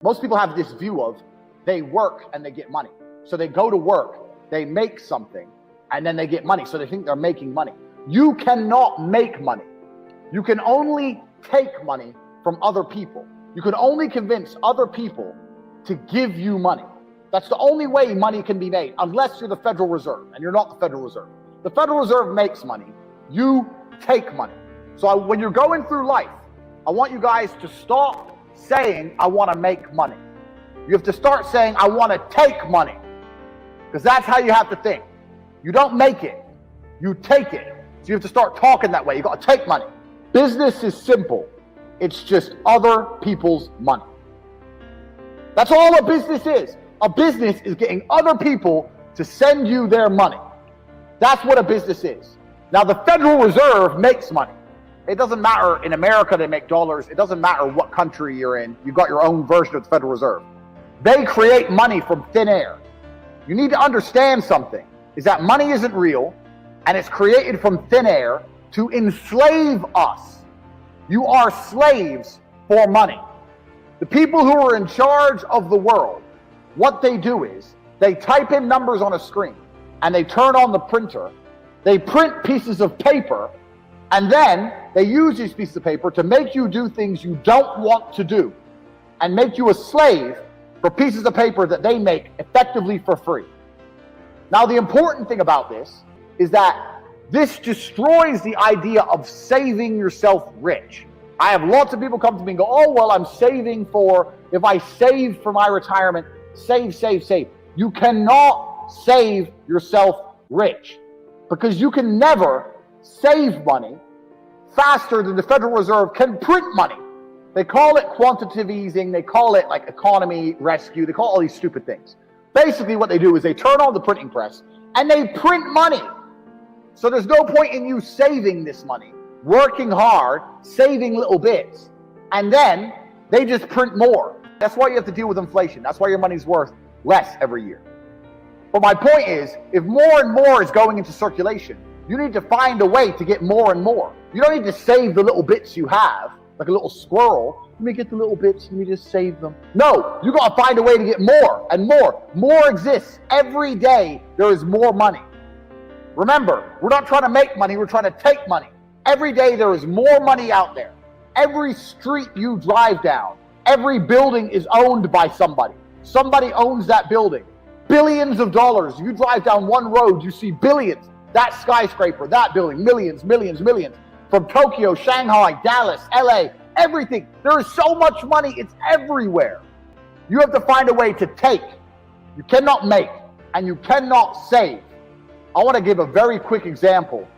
Most people have this view of they work and they get money. So they go to work, they make something, and then they get money. So they think they're making money. You cannot make money. You can only take money from other people. You can only convince other people to give you money. That's the only way money can be made, unless you're the Federal Reserve, and you're not the Federal Reserve. The Federal Reserve makes money. You take money. So when you're going through life, I want you guys to stop saying, I want to make money. You have to start saying, I want to take money. Because that's how you have to think. You don't make it, you take it. So you have to start talking that way. You got to take money. Business is simple. It's just other people's money. That's all a business is. A business is getting other people to send you their money. That's what a business is. Now, the Federal Reserve makes money. It doesn't matter. In America, they make dollars. It doesn't matter what country you're in. You've got your own version of the Federal Reserve. They create money from thin air. You need to understand something, is that money isn't real, and it's created from thin air to enslave us. You are slaves for money. The people who are in charge of the world, what they do is they type in numbers on a screen and they turn on the printer. They print pieces of paper, and then they use these pieces of paper to make you do things you don't want to do and make you a slave for pieces of paper that they make effectively for free. Now, the important thing about this is that this destroys the idea of saving yourself rich. I have lots of people come to me and go, oh, well, I'm saving for, if I save for my retirement, save. You cannot save yourself rich because you can never save money faster than the Federal Reserve can print money. They call it quantitative easing. They call it like economy rescue. They call all these stupid things. Basically what they do is they turn on the printing press and they print money. So there's no point in you saving this money, working hard, saving little bits, and then they just print more. That's why you have to deal with inflation. That's why your money's worth less every year. But my point is, if more and more is going into circulation, you need to find a way to get more and more. You don't need to save the little bits you have, like a little squirrel. Let me get the little bits, let me just save them. No, you got to find a way to get more and more. More exists. Every day there is more money. Remember, we're not trying to make money, we're trying to take money. Every day there is more money out there. Every street you drive down, every building is owned by somebody. Somebody owns that building. Billions of dollars. You drive down one road, you see billions. That skyscraper, that building, millions. From Tokyo, Shanghai, Dallas, LA, everything. There is so much money, it's everywhere. You have to find a way to take. You cannot make, and you cannot save. I want to give a very quick example.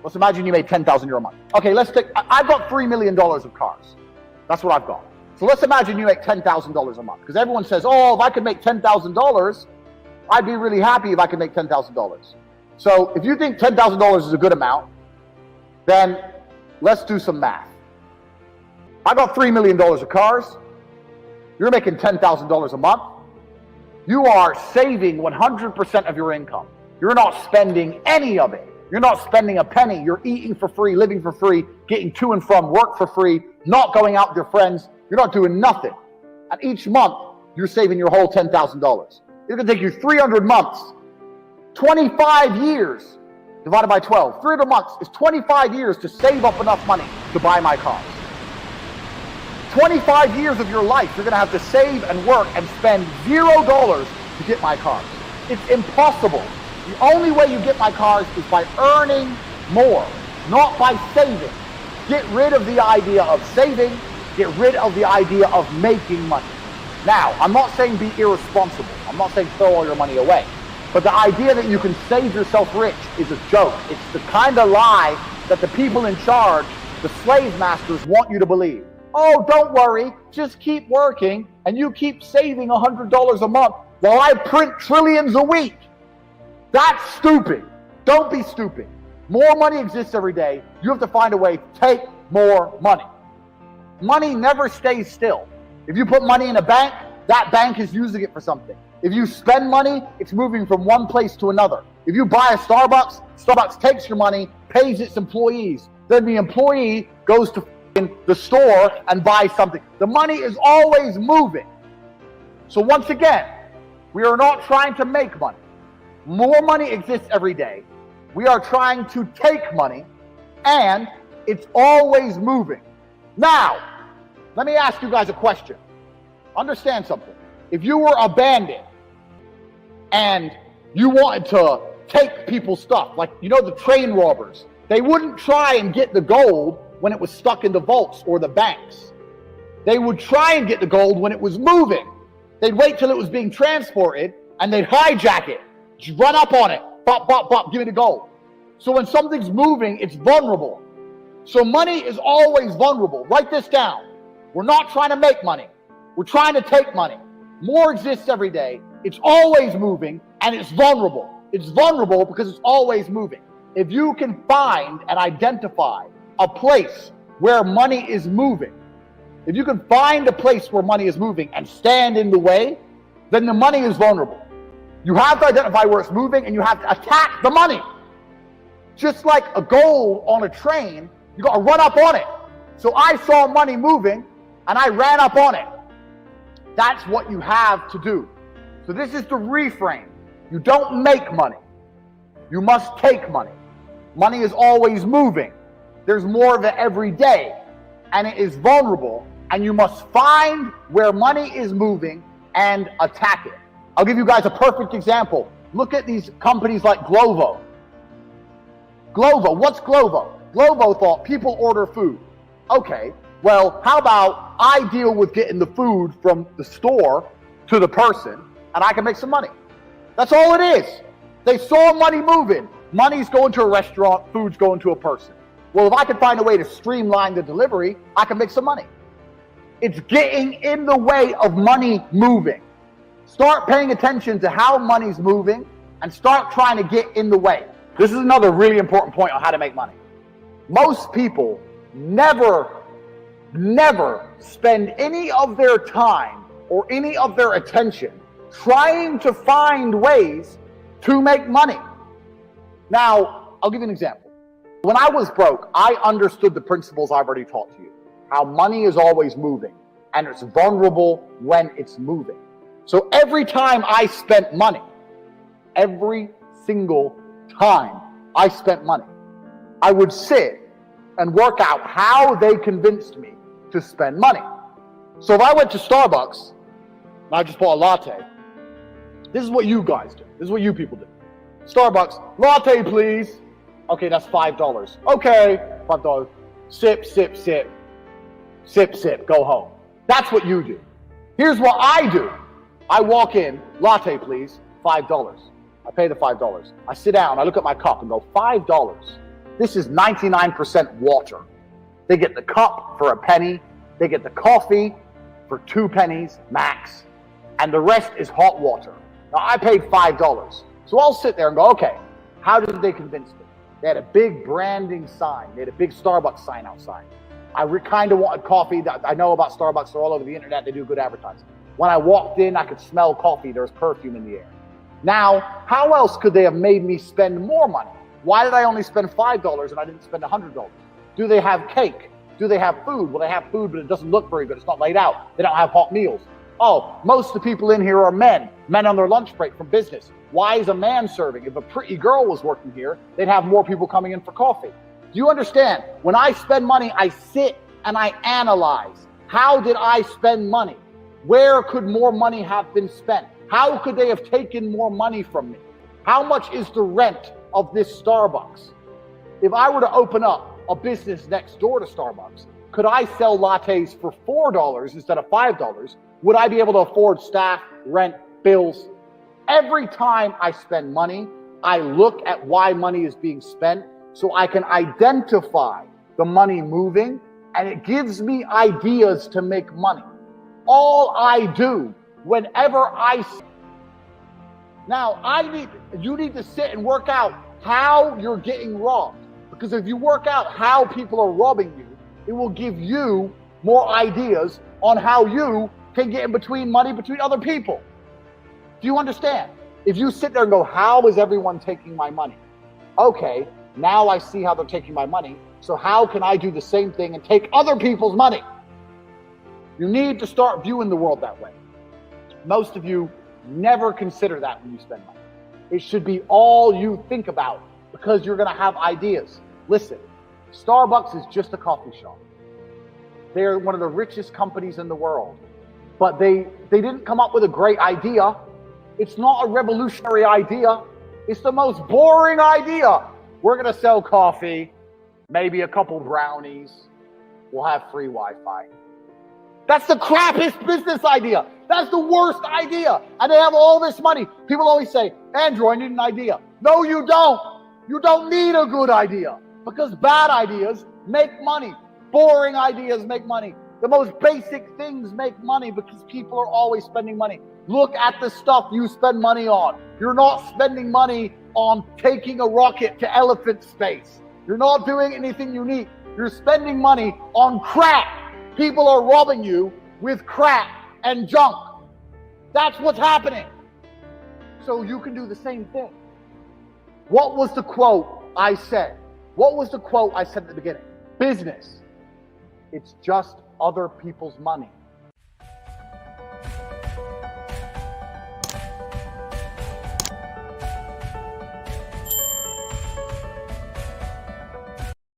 Let's imagine you made €10,000 a month. Okay, I've got $3 million of cars. That's what I've got. So let's imagine you make $10,000 a month. Because everyone says, oh, if I could make $10,000, I'd be really happy if I could make $10,000. So if you think $10,000 is a good amount, then let's do some math. I got $3 million of cars. You're making $10,000 a month. You are saving 100% of your income. You're not spending any of it. You're not spending a penny. You're eating for free, living for free, getting to and from work for free, not going out with your friends. You're not doing nothing. And each month, you're saving your whole $10,000. It's going to take you 300 months, 25 years, divided by 12. 300 months is 25 years to save up enough money to buy my car. 25 years of your life, you're going to have to save and work and spend $0 to get my cars. It's impossible. The only way you get my cars is by earning more, not by saving. Get rid of the idea of saving. Get rid of the idea of making money. Now, I'm not saying be irresponsible. I'm not saying throw all your money away. But the idea that you can save yourself rich is a joke. It's the kind of lie that the people in charge, the slave masters, want you to believe. Oh, don't worry. Just keep working and you keep saving $100 a month while I print trillions a week. That's stupid. Don't be stupid. More money exists every day. You have to find a way to take more money. Money never stays still. If you put money in a bank, that bank is using it for something. If you spend money, it's moving from one place to another. If you buy a Starbucks, Starbucks takes your money, pays its employees. Then the employee goes to the store and buys something. The money is always moving. So once again, we are not trying to make money. More money exists every day. We are trying to take money, and it's always moving. Now, let me ask you guys a question. Understand something. If you were a bandit and you wanted to take people's stuff, like, you know, the train robbers, they wouldn't try and get the gold when it was stuck in the vaults or the banks. They would try and get the gold when it was moving. They'd wait till it was being transported and they'd hijack it, just run up on it, bop, bop, bop, give me the gold. So when something's moving, it's vulnerable. So money is always vulnerable. Write this down. We're not trying to make money. We're trying to take money. More exists every day. It's always moving, and it's vulnerable. It's vulnerable because it's always moving. If you can find and identify a place where money is moving, if you can find a place where money is moving and stand in the way, then the money is vulnerable. You have to identify where it's moving, and you have to attack the money. Just like a goal on a train, you got to run up on it. So I saw money moving, and I ran up on it. That's what you have to do. So this is the reframe. You don't make money. You must take money. Money is always moving. There's more of it every day, and it is vulnerable, and you must find where money is moving and attack it. I'll give you guys a perfect example. Look at these companies like Glovo. Glovo, what's Glovo? Glovo thought people order food. Okay, well, how about I deal with getting the food from the store to the person, and I can make some money. That's all it is. They saw money moving. Money's going to a restaurant, food's going to a person. Well, if I can find a way to streamline the delivery, I can make some money. It's getting in the way of money moving. Start paying attention to how money's moving and start trying to get in the way. This is another really important point on how to make money. Most people never spend any of their time or any of their attention trying to find ways to make money. Now, I'll give you an example. When I was broke, I understood the principles I've already taught to you. How money is always moving, and it's vulnerable when it's moving. So every time I spent money, every single time I spent money, I would sit and work out how they convinced me to spend money. So if I went to Starbucks and I just bought a latte, this is what you guys do. This is what you people do. Starbucks, latte please. Okay, that's $5. Okay, $5. Sip, sip, sip. Sip, sip, go home. That's what you do. Here's what I do. I walk in, latte please, $5. I pay the $5. I sit down, I look at my cup and go, $5. This is 99% water. They get the cup for a penny. They get the coffee for 2 pennies max. And the rest is hot water. Now I paid $5. So I'll sit there and go, okay, how did they convince me? They had a big branding sign. They had a big Starbucks sign outside. I kind of wanted coffee. I know about Starbucks. They're all over the internet. They do good advertising. When I walked in, I could smell coffee. There was perfume in the air. Now, how else could they have made me spend more money? Why did I only spend $5 and I didn't spend $100? Do they have cake? Do they have food? Well, they have food, but it doesn't look very good. It's not laid out. They don't have hot meals. Oh, most of the people in here are men on their lunch break from business. Why is a man serving? If a pretty girl was working here, they'd have more people coming in for coffee. Do you understand? When I spend money, I sit and I analyze. How did I spend money? Where could more money have been spent? How could they have taken more money from me? How much is the rent of this Starbucks? If I were to open up a business next door to Starbucks, could I sell lattes for $4 instead of $5? Would I be able to afford staff, rent, bills? Every time I spend money, I look at why money is being spent so I can identify the money moving, and it gives me ideas to make money. All I do whenever now you need to sit and work out how you're getting robbed. Because if you work out how people are robbing you, it will give you more ideas on how you can get in between money between other people. Do you understand? If you sit there and go, how is everyone taking my money? Okay, now I see how they're taking my money. So how can I do the same thing and take other people's money? You need to start viewing the world that way. most of you never consider that when you spend money. It should be all you think about because you're going to have ideas. Listen, Starbucks is just a coffee shop. They're one of the richest companies in the world, but they didn't come up with a great idea. It's not a revolutionary idea. It's the most boring idea. We're going to sell coffee, maybe a couple brownies. We'll have free Wi-Fi. That's the crappiest business idea. That's the worst idea. And they have all this money. People always say, Andrew, I need an idea. No, you don't. You don't need a good idea because bad ideas make money. Boring ideas make money. The most basic things make money because people are always spending money. Look at the stuff you spend money on. You're not spending money on taking a rocket to elephant space. You're not doing anything unique. You're spending money on crap. People are robbing you with crap and junk. That's what's happening. So you can do the same thing. What was the quote I said? What was the quote I said at the beginning? Business. It's just other people's money.